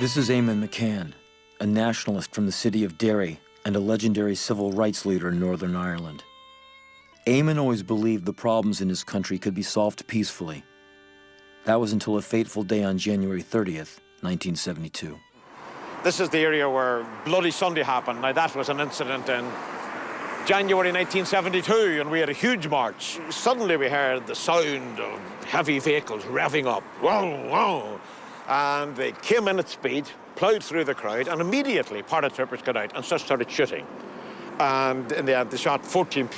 This is Eamon McCann, a nationalist from the city of Derry and a legendary civil rights leader in Northern Ireland. Eamon always believed the problems in his country could be solved peacefully. That was until a fateful day on January 30th, 1972. This is the area where Bloody Sunday happened. Now, that was an incident in January 1972, and we had a huge march. Suddenly we heard the sound of heavy vehicles revving up. Whoa, whoa. And they came in at speed, ploughed through the crowd, and immediately paratroopers got out and just started shooting. And in the end, they shot 14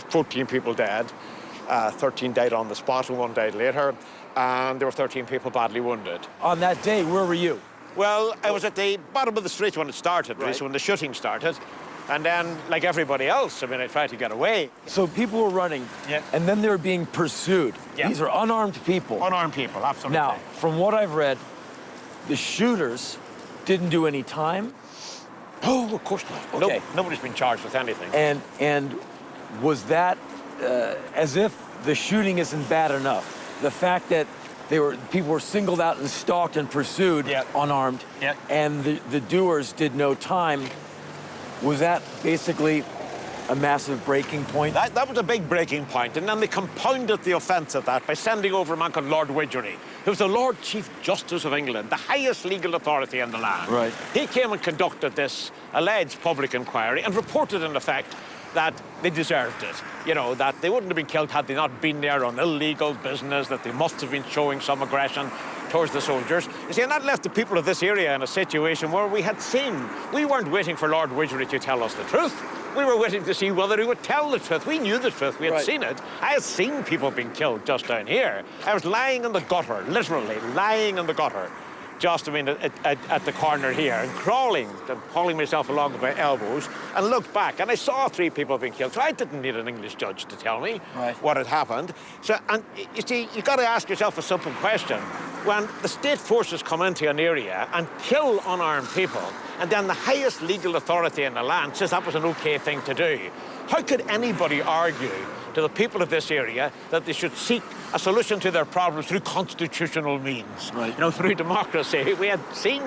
people dead. 13 died on the spot, and 1 died later. And there were 13 people badly wounded. On that day, where were you? Well, I was at the bottom of the street when it started, right. So when the shooting started. And then, like everybody else, I mean, I tried to get away. So people were running, and then they were being pursued. Yeah. These are unarmed people. Unarmed people, absolutely. Now, from what I've read, the shooters didn't do any time. Oh, of course not. Okay. Nobody's been charged with anything. And was that as if the shooting isn't bad enough? The fact that people were singled out and stalked and pursued, unarmed, and the doers did no time. Was that basically a massive breaking point? That was a big breaking point, and then they compounded the offence of that by sending over a man called Lord Widgery, who was the Lord Chief Justice of England, the highest legal authority in the land. Right. He came and conducted this alleged public inquiry and reported, in effect, that they deserved it. You know, that they wouldn't have been killed had they not been there on illegal business, that they must have been showing some aggression towards the soldiers. You see, and that left the people of this area in a situation where we weren't waiting for Lord Widgery to tell us the truth. We were waiting to see whether he would tell the truth. We knew the truth. We had seen it. I had seen people being killed just down here. I was lying in the gutter, literally lying in the gutter, just, at the corner here, and crawling and hauling myself along with my elbows, and looked back, and I saw 3 people being killed. So I didn't need an English judge to tell me what had happened. So, and you see, you've got to ask yourself a simple question. When the state forces come into an area and kill unarmed people, and then the highest legal authority in the land says that was an okay thing to do, how could anybody argue to the people of this area that they should seek a solution to their problems through constitutional means? Right. You know, through democracy. We had seen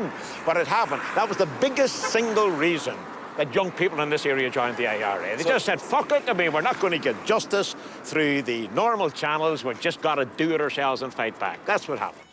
what had happened. That was the biggest single reason that young people in this area joined the IRA. They just said, fuck it, we're not going to get justice through the normal channels. We've just got to do it ourselves and fight back. That's what happened.